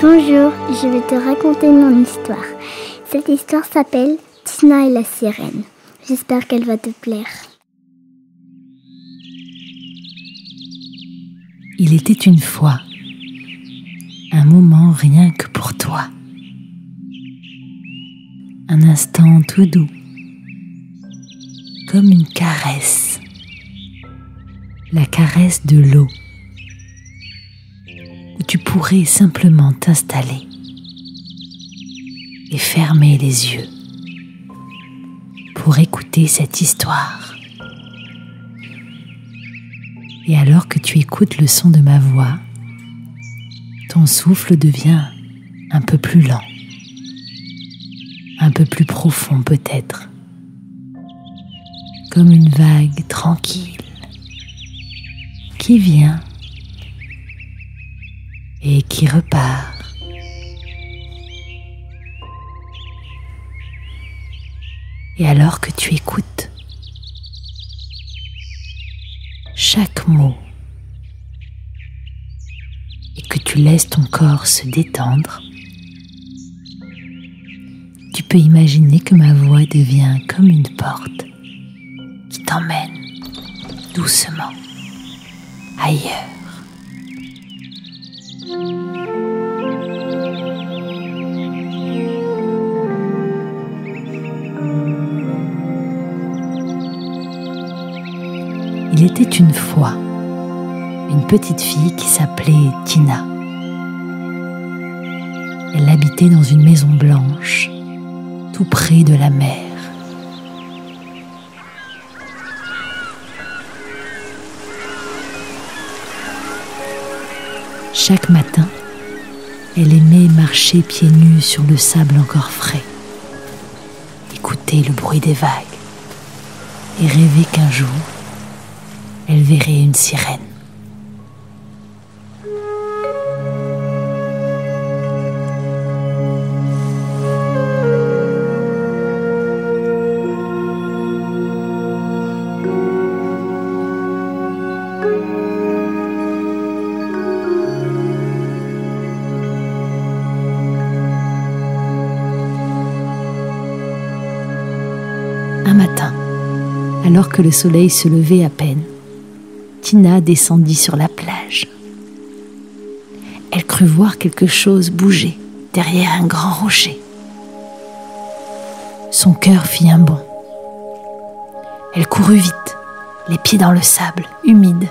Bonjour, je vais te raconter mon histoire. Cette histoire s'appelle Tina et la sirène. J'espère qu'elle va te plaire. Il était une fois un moment rien que pour toi. Un instant tout doux, comme une caresse. La caresse de l'eau, où tu pourrais simplement t'installer et fermer les yeux pour écouter cette histoire. Et alors que tu écoutes le son de ma voix, ton souffle devient un peu plus lent, un peu plus profond peut-être, comme une vague tranquille qui vient et qui repart. Et alors que tu écoutes chaque mot et que tu laisses ton corps se détendre, tu peux imaginer que ma voix devient comme une porte qui t'emmène doucement ailleurs. Il était une fois une petite fille qui s'appelait Tina. Elle habitait dans une maison blanche, tout près de la mer. Chaque matin, elle aimait marcher pieds nus sur le sable encore frais, écouter le bruit des vagues et rêver qu'un jour, elle verrait une sirène. Un matin, alors que le soleil se levait à peine, Tina descendit sur la plage. Elle crut voir quelque chose bouger derrière un grand rocher. Son cœur fit un bond. Elle courut vite, les pieds dans le sable, humide,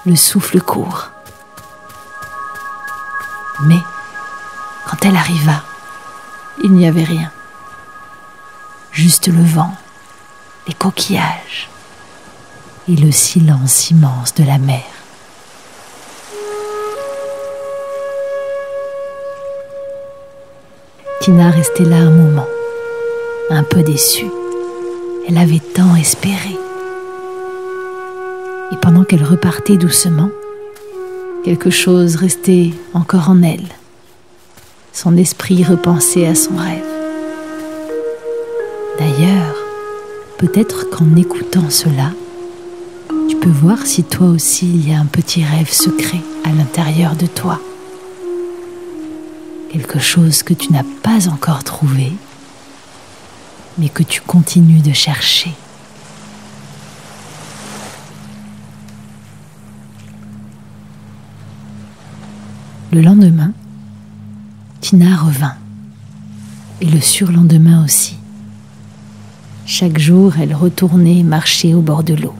le souffle court. Mais, quand elle arriva, il n'y avait rien. Juste le vent, les coquillages et le silence immense de la mer. Tina restait là un moment, un peu déçue. Elle avait tant espéré. Et pendant qu'elle repartait doucement, quelque chose restait encore en elle. Son esprit repensait à son rêve. D'ailleurs, peut-être qu'en écoutant cela, tu peux voir si toi aussi il y a un petit rêve secret à l'intérieur de toi. Quelque chose que tu n'as pas encore trouvé, mais que tu continues de chercher. Le lendemain, Tina revint, et le surlendemain aussi. Chaque jour, elle retournait marcher au bord de l'eau.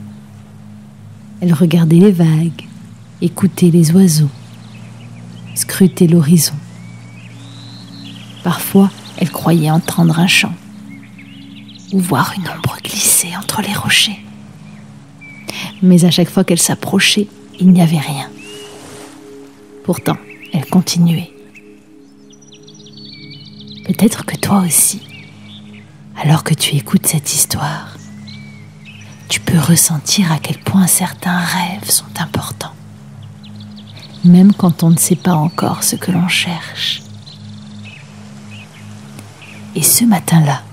Elle regardait les vagues, écoutait les oiseaux, scrutait l'horizon. Parfois, elle croyait entendre un chant ou voir une ombre glisser entre les rochers. Mais à chaque fois qu'elle s'approchait, il n'y avait rien. Pourtant, elle continuait. Peut-être que toi aussi, alors que tu écoutes cette histoire, tu peux ressentir à quel point certains rêves sont importants, même quand on ne sait pas encore ce que l'on cherche. Et ce matin-là,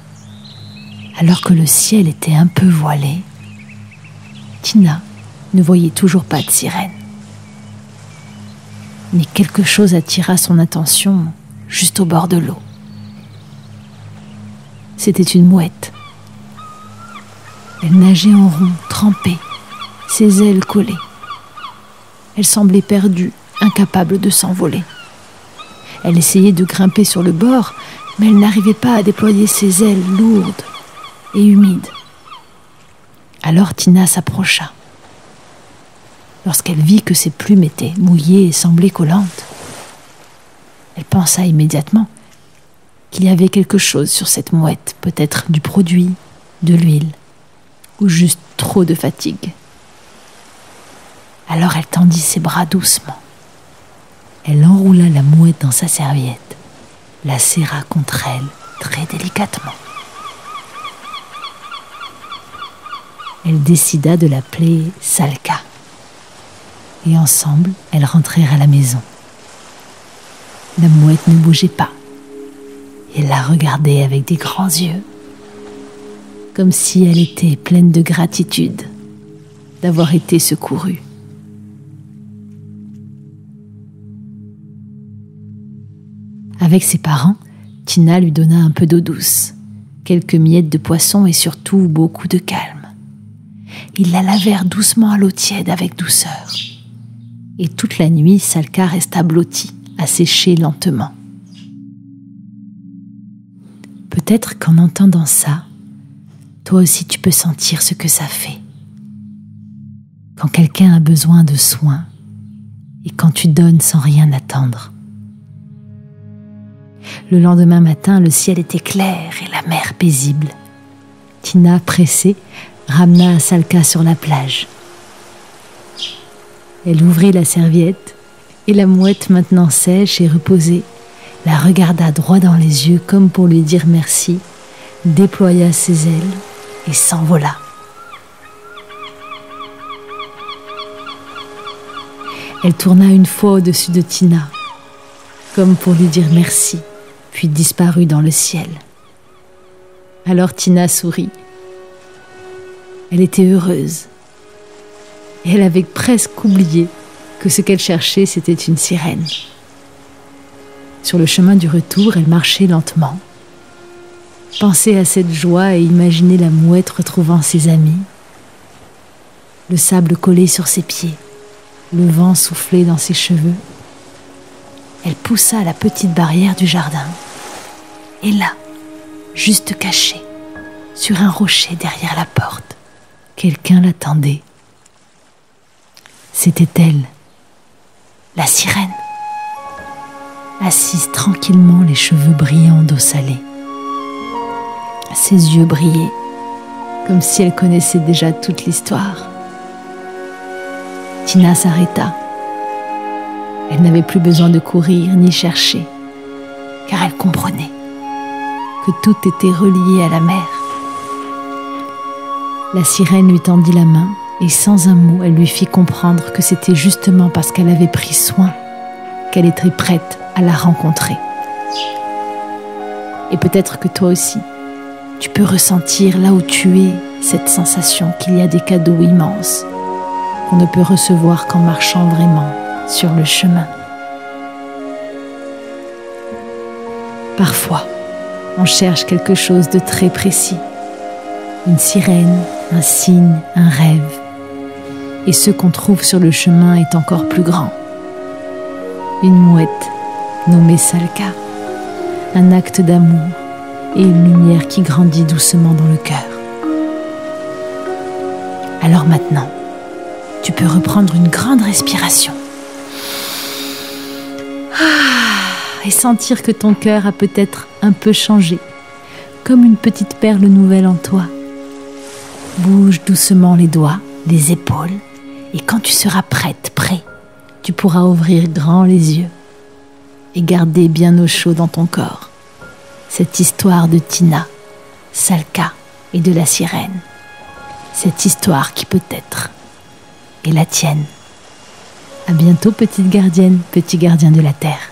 alors que le ciel était un peu voilé, Tina ne voyait toujours pas de sirène. Mais quelque chose attira son attention juste au bord de l'eau. C'était une mouette. Elle nageait en rond, trempée, ses ailes collées. Elle semblait perdue, incapable de s'envoler. Elle essayait de grimper sur le bord, mais elle n'arrivait pas à déployer ses ailes lourdes et humides. Alors Tina s'approcha. Lorsqu'elle vit que ses plumes étaient mouillées et semblaient collantes, elle pensa immédiatement qu'il y avait quelque chose sur cette mouette, peut-être du produit, de l'huile, ou juste trop de fatigue. Alors elle tendit ses bras doucement. Elle enroula la mouette dans sa serviette, la serra contre elle très délicatement. Elle décida de l'appeler Salka. Et ensemble, elles rentrèrent à la maison. La mouette ne bougeait pas. Elle la regardait avec des grands yeux, comme si elle était pleine de gratitude d'avoir été secourue. Avec ses parents, Tina lui donna un peu d'eau douce, quelques miettes de poisson et surtout beaucoup de calme. Ils la lavèrent doucement à l'eau tiède avec douceur. Et toute la nuit, Salka resta blottie, à sécher lentement. Peut-être qu'en entendant ça, toi aussi tu peux sentir ce que ça fait. Quand quelqu'un a besoin de soins et quand tu donnes sans rien attendre. Le lendemain matin, le ciel était clair et la mer paisible. Tina, pressée, ramena Salka sur la plage. Elle ouvrit la serviette et la mouette, maintenant sèche et reposée, la regarda droit dans les yeux comme pour lui dire merci, déploya ses ailes et s'envola. Elle tourna une fois au-dessus de Tina, comme pour lui dire merci, puis disparut dans le ciel. Alors Tina sourit. Elle était heureuse. Et elle avait presque oublié que ce qu'elle cherchait, c'était une sirène. Sur le chemin du retour, elle marchait lentement. Pensait à cette joie et imaginait la mouette retrouvant ses amis. Le sable collé sur ses pieds, le vent soufflait dans ses cheveux. Elle poussa la petite barrière du jardin. Et là, juste cachée, sur un rocher derrière la porte, quelqu'un l'attendait. C'était elle, la sirène, assise tranquillement, les cheveux brillants d'eau salée. Ses yeux brillaient, comme si elle connaissait déjà toute l'histoire. Tina s'arrêta. Elle n'avait plus besoin de courir ni chercher, car elle comprenait que tout était relié à la mer. La sirène lui tendit la main et sans un mot, elle lui fit comprendre que c'était justement parce qu'elle avait pris soin qu'elle était prête à la rencontrer. Et peut-être que toi aussi, tu peux ressentir là où tu es cette sensation qu'il y a des cadeaux immenses qu'on ne peut recevoir qu'en marchant vraiment sur le chemin. Parfois, on cherche quelque chose de très précis, une sirène, un signe, un rêve. Et ce qu'on trouve sur le chemin est encore plus grand. Une mouette nommée Salka, un acte d'amour et une lumière qui grandit doucement dans le cœur. Alors maintenant, tu peux reprendre une grande respiration et sentir que ton cœur a peut-être un peu changé, comme une petite perle nouvelle en toi. Bouge doucement les doigts, les épaules, et quand tu seras prête, prêt, tu pourras ouvrir grand les yeux et garder bien au chaud dans ton corps cette histoire de Tina, Salka et de la sirène. Cette histoire qui peut-être est la tienne. À bientôt, petite gardienne, petit gardien de la terre.